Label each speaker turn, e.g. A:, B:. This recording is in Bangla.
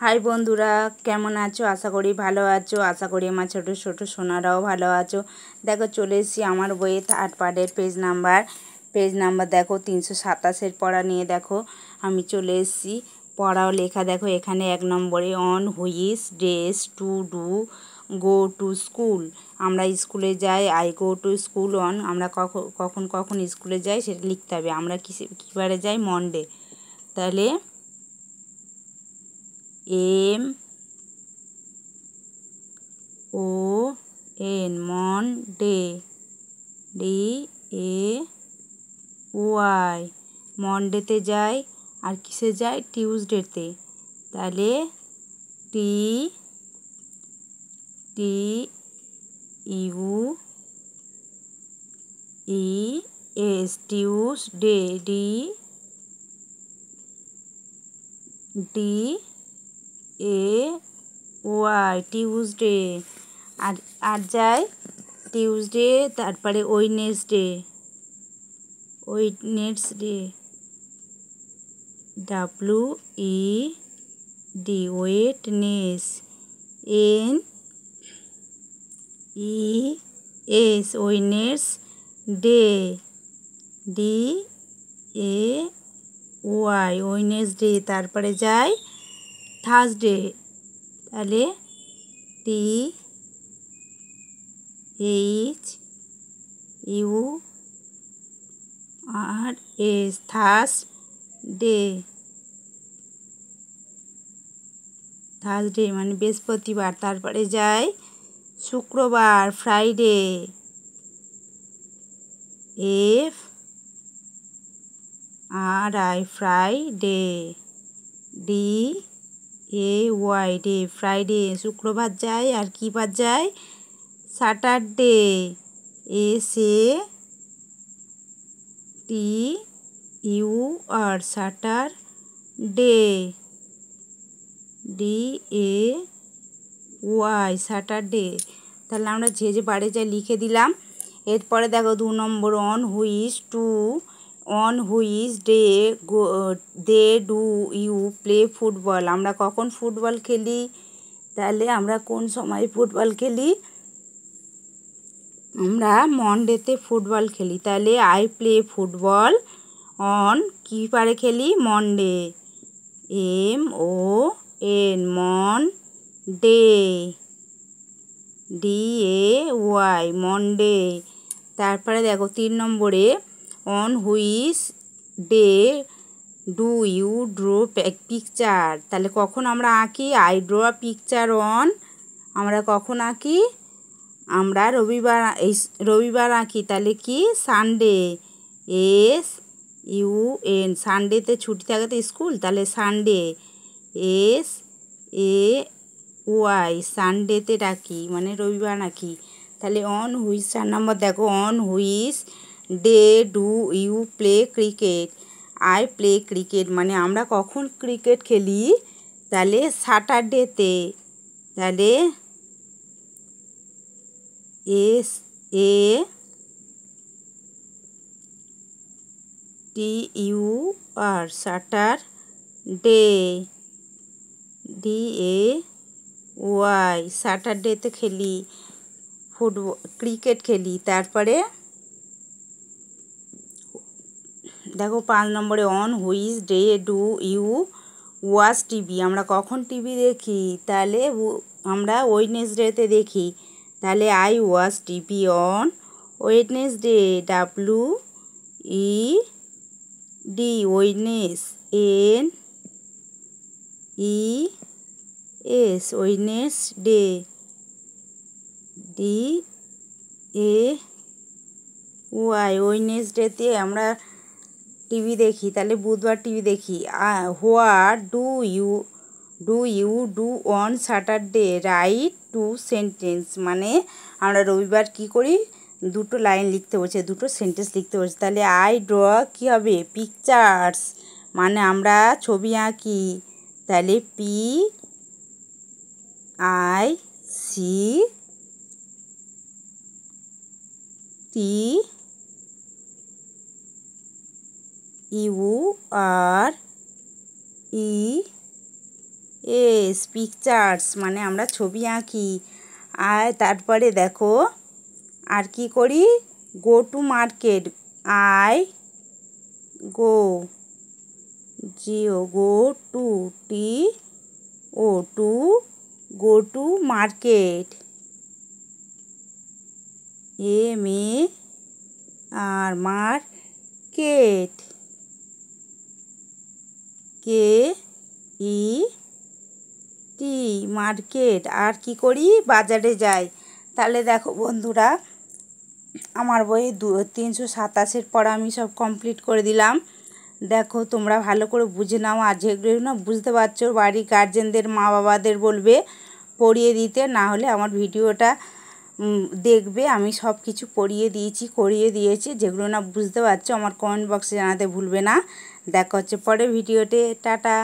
A: হাই বন্ধুরা, কেমন আছো? আশা করি ভালো আছো। আশা করি আমার ছোট ছোট সোনারাও ভালো আছো। দেখো, চলে এসেছি আমার বইয়ে থার্ড পার্টের পেজ নাম্বার দেখো 327 পড়া নিয়ে। দেখো আমি চলে এসেছি। পড়াও লেখা দেখো এখানে 1 নম্বরে on which days to do go to school. আমরা স্কুলে যাই, I go to school on. আমরা কখন কখন স্কুলে যাই সেটা লিখতে হবে। আমরা কী বারে যাই? মনডে। তাহলে MON মনডে, DAY মনডেতে যাই। আর কিসে যাই? টিউসডেতে। তাহলে TUES টিউসডে, DAY টিউসডে। আর যাই টিউসডে, তারপরে ওয়েডনেসডে, ওয়েডনেস, NES ওয়েডনেসডে, ওয়েডনেসডে। তারপরে যাই থার্সডে। তাহলে THURS থার্সডে মানে বৃহস্পতিবার। তারপরে যাই শুক্রবার, Friday, Friday, DAY day, Friday. শুক্রবার যাই। আর কী বার যাই? Saturday, SATUR Saturday, DAY Saturday. তাহলে আমরা যে যে বারে যাই লিখে দিলাম। এরপরে দেখো 2 নম্বর on which day do you play football. আমরা কখন ফুটবল খেলি? তাহলে আমরা কোন সময় ফুটবল খেলি? আমরা মনডেতে ফুটবল খেলি। তাহলে আই প্লে ফুটবল অন কী বারে খেলি? Monday, MON Monday, DAY Monday. তারপরে দেখো 3 নম্বরে on which day do you draw picture. তাহলে কখন আমরা আঁকি? I draw picture on. আমরা কখন আঁকি? আমরা রবিবার আঁকি। তাহলে কি? সানডে, SUN সানডেতে ছুটি থাকে তো স্কুল। তাহলে সানডে, SAY সানডেতে ডাকি মানে রবিবার আঁকি। তাহলে অন হুইচ 4 নম্বর দেখো on which day do you play cricket. I play cricket মানে আমরা কখন ক্রিকেট খেলি? তাহলে স্যাটারডেতে। তাহলে SATUR স্যাটারডে, DAY স্যাটারডেতে খেলি ক্রিকেট খেলি। তারপরে দেখো 5 নম্বরে on which day do you watch TV. আমরা কখন টিভি দেখি? তাহলে আমরা ওয়েডনেসডেতে দেখি। তাহলে I watch TV on Wednesday, WED Wednes, NES Wednesday, DAY ওয়েডনেসডেতে আমরা টিভি দেখি। তাহলে বুধবার টিভি দেখি। What do you do on Saturday? Write 2 sentence মানে আমরা রবিবার কী করি? 2টো লাইন লিখতে বলছে, 2টো সেন্টেন্স লিখতে বলছে। তাহলে আই ড্র কী হবে? পিকচার্স মানে আমরা ছবি আঁকি। তাহলে PICTURES এস পিকচার্স মানে আমরা ছবি আঁকি। আর তারপরে দেখো আর কি করি, go to market, I go, G O, go to, T O, to, go to market, M A R market, K E T, market. আর কি করি, বাজারে যাই। তাহলে দেখো বন্ধুরা, আমার বইয়ে 327 পড়া আমি সব কমপ্লিট করে দিলাম। দেখো তোমরা ভালো করে বুঝে নাও, আর যেগুলো না বুঝতে পারছো বাড়ির গার্জেনদের মা বাবাদের বলবে পড়িয়ে দিতে, না হলে আমার ভিডিওটা দেখবে। আমি সব কিছু পড়িয়ে দিয়েছি, করিয়ে দিয়েছি। যেগুলো না বুঝতে পারছো আমার কমেন্ট বক্সে জানাতে ভুলবে না। দেখা হচ্ছে পরে ভিডিওতে, টাটা।